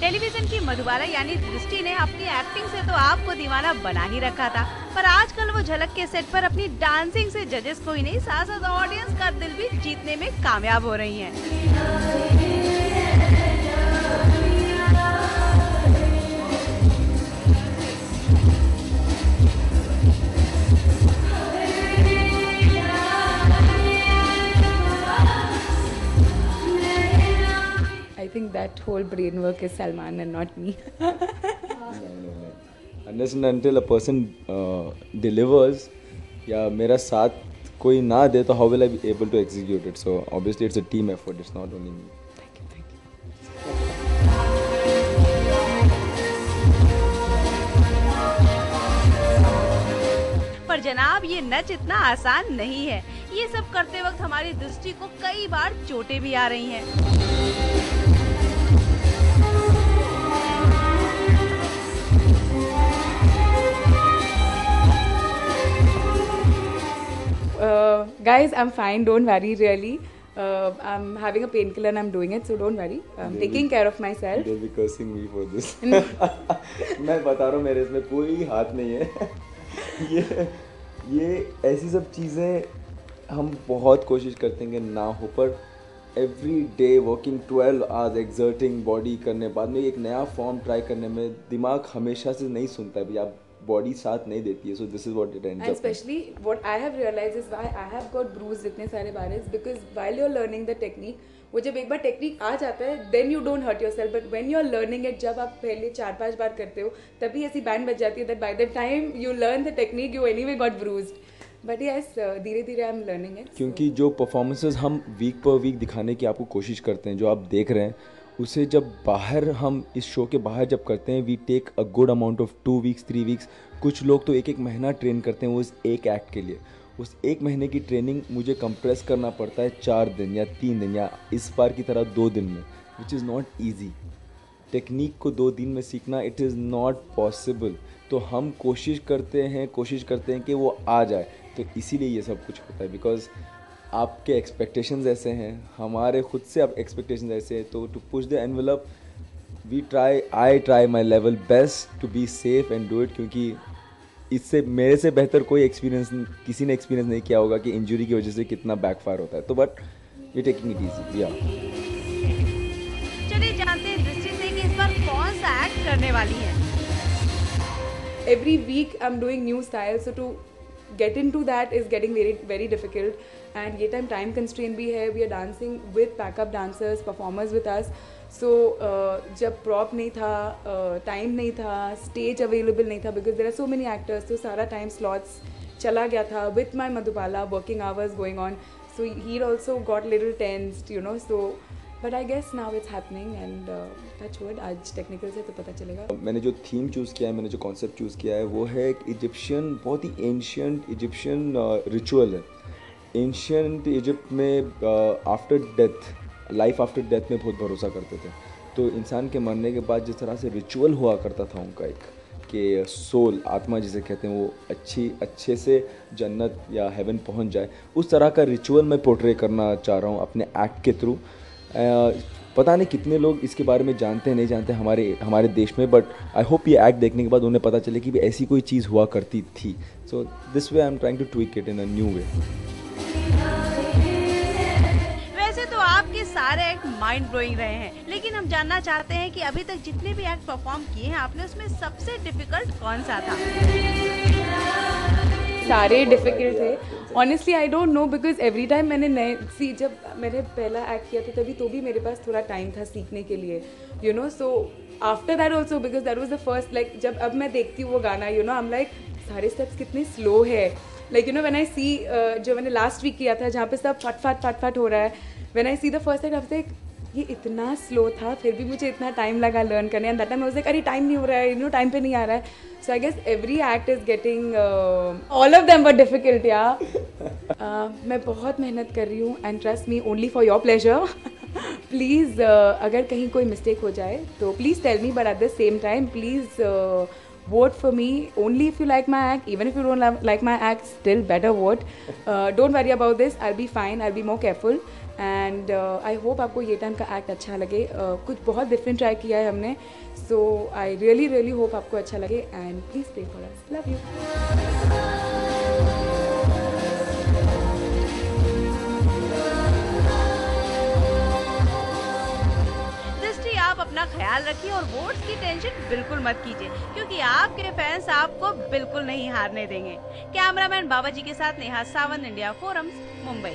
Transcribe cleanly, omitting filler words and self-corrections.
Television की मधुबाला यानी दृष्टि ने अपनी एक्टिंग से तो आपको दीवाना बना ही रखा था, पर आजकल वो झलक के सेट पर अपनी डांसिंग से जजेस को ही नहीं साथ साथ ऑडियंस का दिल भी जीतने में कामयाब हो रही हैं। I think that whole brain work is Salman and not me. No. Unless and until a person delivers, या मेरा साथ कोई ना दे तो how will I be able to execute it? So obviously it's a team effort. It's not only me. Thank you. पर जनाब ये नच इतना आसान नहीं है। ये सब करते वक्त हमारी दृष्टि को कई बार चोटें भी आ रही हैं। Guys, I'm fine. Don't worry, really. I'm having a painkiller and I'm doing it, so don't worry. I'm taking care of myself. They'll be cursing me for this. मैं बता रहा हूँ मेरे इसमें कोई हाथ नहीं है। ये ऐसी सब चीज़ें हम बहुत कोशिश करते हैं कि ना हो, पर every day working 12 hours exerting body करने बाद में एक नया फॉर्म ट्राई करने में दिमाग हमेशा से नहीं सुनता है भैया, बॉडी साथ नहीं देती है। So this is what it ends up. And specially what I have realised is why I have got bruise इतने सारे बार is because while you are learning the technique, वो जब एक बार टेक्निक आ जाता है then you don't hurt yourself, but when you are learning it, जब आप पहले 4-5 बार करते हो तभी ऐसी बैंड बज जाती है that by the time you learn the technique you anyway got bruised. But yes, धीरे धीरे आई एम लर्निंग इट। क्योंकि जो परफॉर्मेंसेस हम वीक पर वीक दिखाने की आपको कोशिश करते हैं, जो आप देख रहे हैं, उसे जब बाहर हम इस शो के बाहर जब करते हैं, we take a good amount of 2 weeks 3 weeks. कुछ लोग तो 1-1 महीना ट्रेन करते हैं उस एक एक्ट के लिए। उस 1 महीने की ट्रेनिंग मुझे कंप्रेस करना पड़ता है 4 दिन या 3 दिन या इस बार की तरह 2 दिन में, which is not easy. Technique को 2 दिन में सीखना इट इज़ नॉट पॉसिबल। तो हम कोशिश करते हैं कि वो आ जाए, तो इसीलिए ये सब कुछ होता है। बिकॉज आपके एक्सपेक्टेशंस ऐसे हैं, हमारे खुद से आप एक्सपेक्टेशंस ऐसे हैं, तो to push the envelope I try my level best to be safe and do it. क्योंकि इससे मेरे से बेहतर कोई एक्सपीरियंस किसी ने एक्सपीरियंस नहीं किया होगा कि इंजरी की वजह से कितना बैकफायर होता है। तो but we taking it easy. या चलिए जानते हैं दृष्टि से कि इस बार कौन सा एक्ट करने वाली है। Every week I'm doing new styles, so to get into that is getting very very difficult, and ये time constraint भी है। We are dancing with backup dancers, performers with us, so जब prop नहीं था, time नहीं था, stage available नहीं था, because there are so many actors, तो सारा time slots चला गया था with my Madhubala, working hours going on, so he also got little tensed, you know, so but I guess now it's happening and touch wood, आज technical से तो पता चलेगा। मैंने जो थीम चूज़ किया है, मैंने जो कॉन्सेप्ट चूज़ किया है, वो है एक इजिप्शियन, बहुत ही एंशियंट इजिप्शियन रिचुअल है। एंशियंट इजिप्ट में after death, life after death में बहुत भरोसा करते थे। तो इंसान के मरने के बाद जिस तरह से रिचुअल हुआ करता था उनका एक, कि सोल, आत्मा जिसे कहते हैं, वो अच्छे से जन्नत या हेवन पहुंच जाए, उस तरह का रिचुअल मैं पोर्ट्रे करना चाह रहा हूँ अपने एक्ट के थ्रू। पता नहीं कितने लोग इसके बारे में जानते हैं नहीं जानते हमारे देश में, बट आई होप ये एक्ट देखने के बाद उन्हें पता चले कि ऐसी कोई चीज़ हुआ करती थी। So this way I am trying to tweak it in a new way. वैसे तो आपके सारे एक्ट माइंड ब्लोइंग रहे हैं, लेकिन हम जानना चाहते हैं कि अभी तक जितने भी एक्ट परफॉर्म किए हैं आपने, उसमें सबसे डिफिकल्ट कौन सा था? सारे डिफिकल्ट थे honestly, I don't know, because every time मैंने जब मैंने पहला एक्ट किया था तभी तो भी मेरे पास थोड़ा टाइम था सीखने के लिए, you know, so after that also because that was the first like जब अब मैं देखती हूँ वो गाना you know I am like सारे स्टेप्स कितने स्लो है like you know when I see जो मैंने लास्ट वीक किया था जहाँ पे सब फट हो रहा है when I see the first time I ये इतना स्लो था फिर भी मुझे इतना टाइम लगा लर्न करने and that time I was like अरे टाइम नहीं हो रहा है यू नो टाइम पे नहीं आ रहा है so I guess every act is getting all of them were difficult या मैं बहुत मेहनत कर रही हूँ and trust me only for your pleasure please अगर कहीं कोई मिस्टेक हो जाए तो please tell me but at the same time please vote for me only if you like my act. Even if you don't like my act, still better vote. Don't worry about this. I'll be fine. I'll be more careful. And I hope आपको ये time का act अच्छा लगे. कुछ बहुत different try किया है हमने. So I really hope आपको अच्छा लगे. And please pray for us. Love you. आप अपना ख्याल रखिए और वोट्स की टेंशन बिल्कुल मत कीजिए क्योंकि आपके फैंस आपको बिल्कुल नहीं हारने देंगे। कैमरामैन बाबाजी के साथ नेहा सावंत, इंडिया फोरम्स, मुंबई।